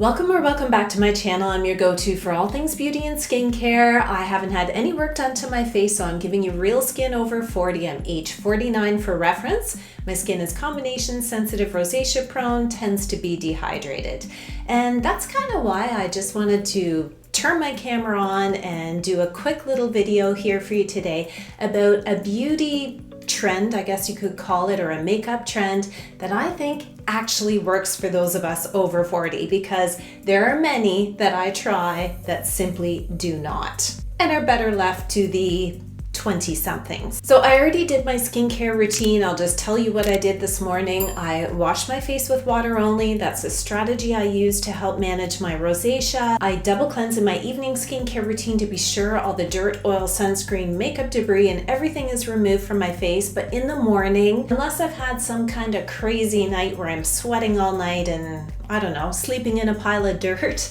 Welcome back to my channel. I'm your go-to for all things beauty and skincare. I haven't had any work done to my face, so I'm giving you real skin over 40. I'm age 49 for reference. My skin is combination sensitive, rosacea prone, tends to be dehydrated. And that's kind of why I just wanted to turn my camera on and do a quick little video here for you today about a beauty trend, I guess you could call it, or a makeup trend that I think actually works for those of us over 40, because there are many that I try that simply do not and are better left to the 20-somethings. So I already did my skincare routine. I'll just tell you what I did this morning. I washed my face with water only. That's a strategy I use to help manage my rosacea. I double cleanse in my evening skincare routine to be sure all the dirt, oil, sunscreen, makeup debris, and everything is removed from my face. But in the morning, unless I've had some kind of crazy night where I'm sweating all night and, I don't know, sleeping in a pile of dirt,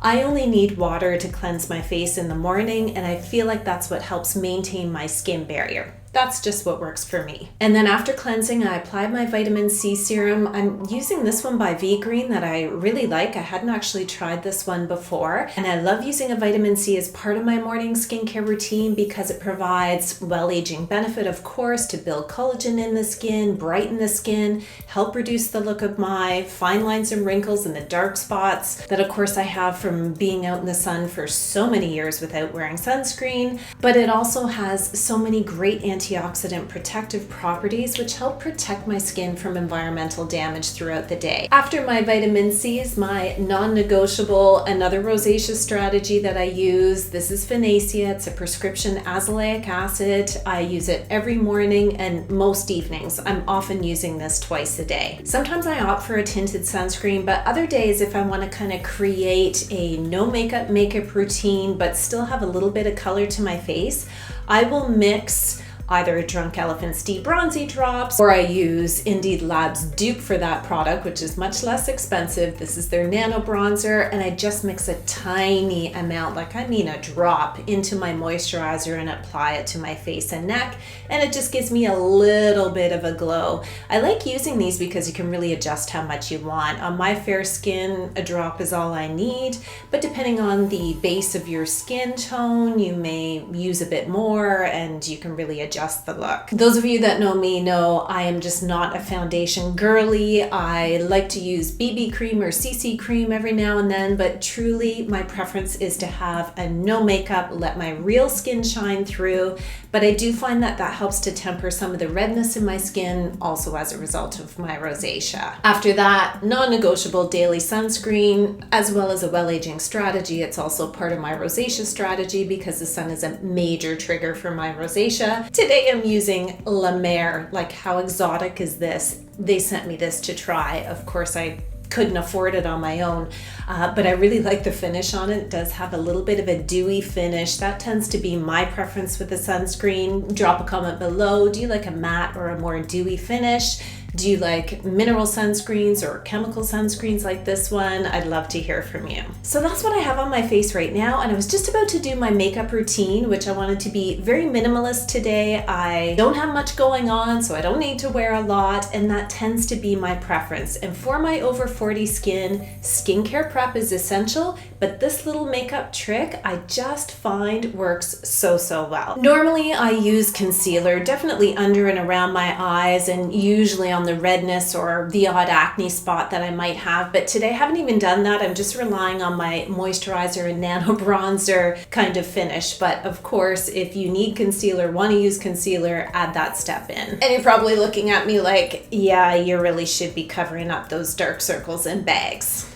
I only need water to cleanse my face in the morning, and I feel like that's what helps maintain my skin barrier. That's just what works for me. And then after cleansing, I applied my vitamin C serum. I'm using this one by Vegreen that I really like. I hadn't actually tried this one before. And I love using a vitamin C as part of my morning skincare routine because it provides well-aging benefit, of course, to build collagen in the skin, brighten the skin, help reduce the look of my fine lines and wrinkles and the dark spots that, of course, I have from being out in the sun for so many years without wearing sunscreen. But it also has so many great antioxidant protective properties which help protect my skin from environmental damage throughout the day. After my vitamin C is my non-negotiable, another rosacea strategy that I use. This is Financea. It's a prescription azelaic acid. I use it every morning and most evenings. I'm often using this twice a day. Sometimes I opt for a tinted sunscreen, but other days if I want to kind of create a no makeup routine but still have a little bit of color to my face, I will mix either a Drunk Elephant's D-Bronzi drops, or I use Indeed Lab's dupe for that product, which is much less expensive. This is their Nanobronzer, and I just mix a tiny amount, like I mean a drop, into my moisturizer and apply it to my face and neck, and it just gives me a little bit of a glow. I like using these because you can really adjust how much you want. On my fair skin, a drop is all I need, but depending on the base of your skin tone, you may use a bit more, and you can really adjust the look. Those of you that know me know I am just not a foundation girly. I like to use BB cream or CC cream every now and then, but truly my preference is to have a no makeup, let my real skin shine through. But I do find that that helps to temper some of the redness in my skin, also as a result of my rosacea. After that, non-negotiable daily sunscreen, as well as a well-aging strategy. It's also part of my rosacea strategy because the sun is a major trigger for my rosacea. Today I'm using La Mer. Like, how exotic is this? They sent me this to try. Of course, I couldn't afford it on my own, but I really like the finish on it. It does have a little bit of a dewy finish. That tends to be my preference with the sunscreen. Drop a comment below. Do you like a matte or a more dewy finish? Do you like mineral sunscreens or chemical sunscreens like this one? I'd love to hear from you. So that's what I have on my face right now, and I was just about to do my makeup routine, which I wanted to be very minimalist today. I don't have much going on, so I don't need to wear a lot, and that tends to be my preference. And for my over 40 skin, skincare prep is essential, but this little makeup trick I just find works so well. Normally I use concealer, definitely under and around my eyes, and usually on the redness or the odd acne spot that I might have, but today I haven't even done that. I'm just relying on my moisturizer and Nanobronzer kind of finish. But of course, if you need concealer, want to use concealer, add that step in. And you're probably looking at me like, yeah, you really should be covering up those dark circles in bags.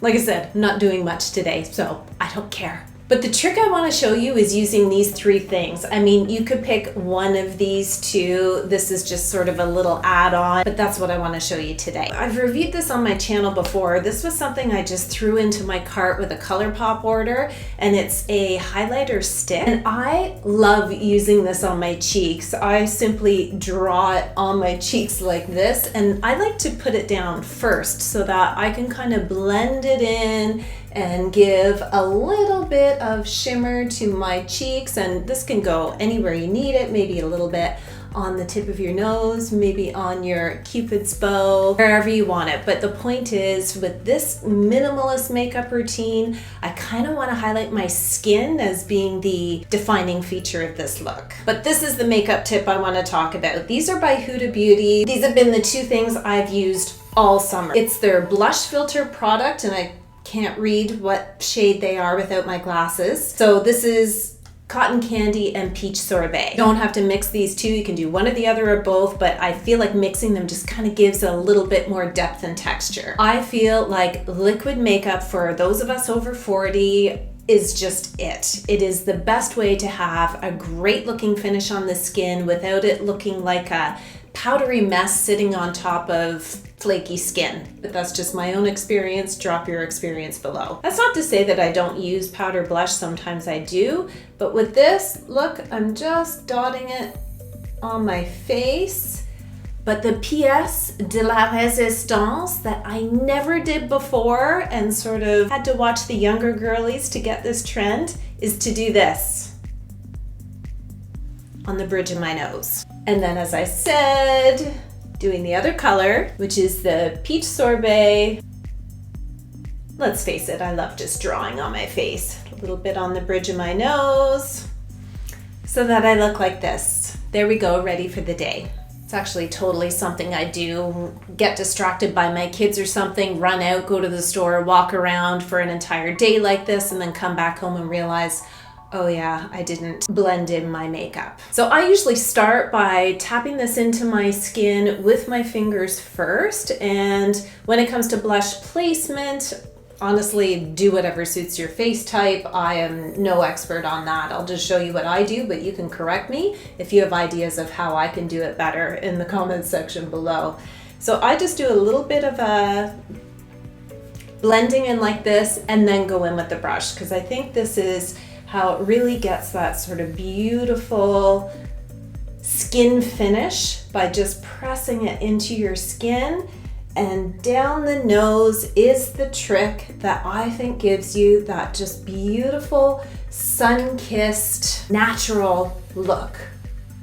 Like I said, not doing much today, so I don't care. But the trick I want to show you is using these three things. I mean, you could pick one of these two. This is just sort of a little add-on, but that's what I want to show you today. I've reviewed this on my channel before. This was something I just threw into my cart with a ColourPop order, and it's a highlighter stick. And I love using this on my cheeks. I simply draw it on my cheeks like this, and I like to put it down first so that I can kind of blend it in and give a little bit of shimmer to my cheeks. And this can go anywhere you need it, maybe a little bit on the tip of your nose, maybe on your Cupid's bow, wherever you want it. But the point is, with this minimalist makeup routine, I kind of want to highlight my skin as being the defining feature of this look. But this is the makeup tip I want to talk about. These are by Huda Beauty. These have been the two things I've used all summer. It's their blush filter product, and I can't read what shade they are without my glasses. So this is Cotton Candy and Peach Sorbet. You don't have to mix these two. You can do one or the other or both, but I feel like mixing them just kind of gives a little bit more depth and texture. I feel like liquid makeup for those of us over 40 is just it. It is the best way to have a great looking finish on the skin without it looking like a powdery mess sitting on top of flaky skin. But that's just my own experience. Drop your experience below. That's not to say that I don't use powder blush. Sometimes I do. But with this, look, I'm just dotting it on my face. But the pièce de la résistance that I never did before and sort of had to watch the younger girlies to get this trend is to do this on the bridge of my nose. And then, as I said, doing the other color, which is the Peach Sorbet. Let's face it, I love just drawing on my face. A little bit on the bridge of my nose so that I look like this. There we go, ready for the day. It's actually totally something I do. Get distracted by my kids or something, run out, go to the store, walk around for an entire day like this, and then come back home and realize, oh yeah, I didn't blend in my makeup. So I usually start by tapping this into my skin with my fingers first. And when it comes to blush placement, honestly, do whatever suits your face type. I am no expert on that. I'll just show you what I do, but you can correct me if you have ideas of how I can do it better in the comments section below. So I just do a little bit of a blending in like this and then go in with the brush, because I think this is how it really gets that sort of beautiful skin finish by just pressing it into your skin. And down the nose is the trick that I think gives you that just beautiful sun-kissed natural look.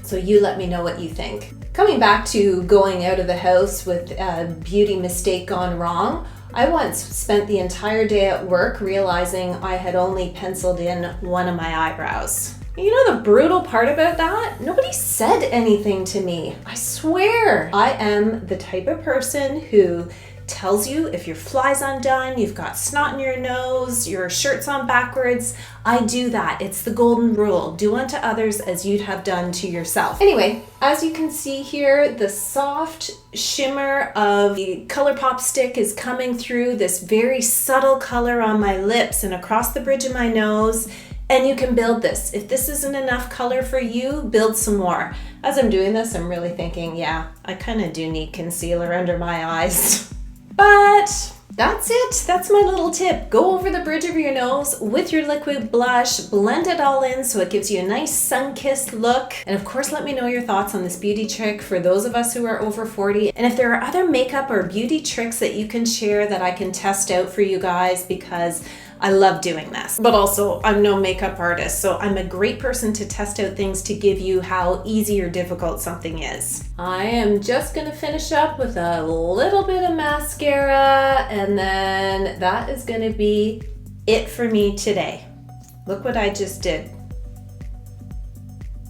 So you let me know what you think. Coming back to going out of the house with a beauty mistake gone wrong, I once spent the entire day at work realizing I had only penciled in one of my eyebrows. You know the brutal part about that? Nobody said anything to me. I swear. I am the type of person who tells you if your fly's undone, you've got snot in your nose, your shirt's on backwards. I do that. It's the golden rule. Do unto others as you'd have done to yourself. Anyway, as you can see here, the soft shimmer of the ColourPop stick is coming through, this very subtle color on my lips and across the bridge of my nose. And you can build this. If this isn't enough color for you, build some more. As I'm doing this, I'm really thinking, yeah, I kind of do need concealer under my eyes. But that's it. That's my little tip. Go over the bridge of your nose with your liquid blush, blend it all in so it gives you a nice sun-kissed look. And of course, let me know your thoughts on this beauty trick for those of us who are over 40. And if there are other makeup or beauty tricks that you can share that I can test out for you guys, because I love doing this. But also, I'm no makeup artist, so I'm a great person to test out things to give you how easy or difficult something is. I am just gonna finish up with a little bit of mascara, and then that is gonna be it for me today. Look what I just did.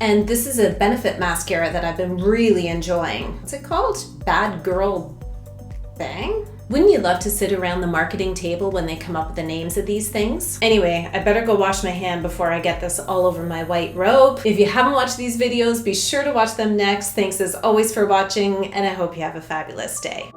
And this is a Benefit mascara that I've been really enjoying. What's it called? Bad Girl Bang? Wouldn't you love to sit around the marketing table when they come up with the names of these things? Anyway, I better go wash my hand before I get this all over my white robe. If you haven't watched these videos, be sure to watch them next. Thanks as always for watching, and I hope you have a fabulous day.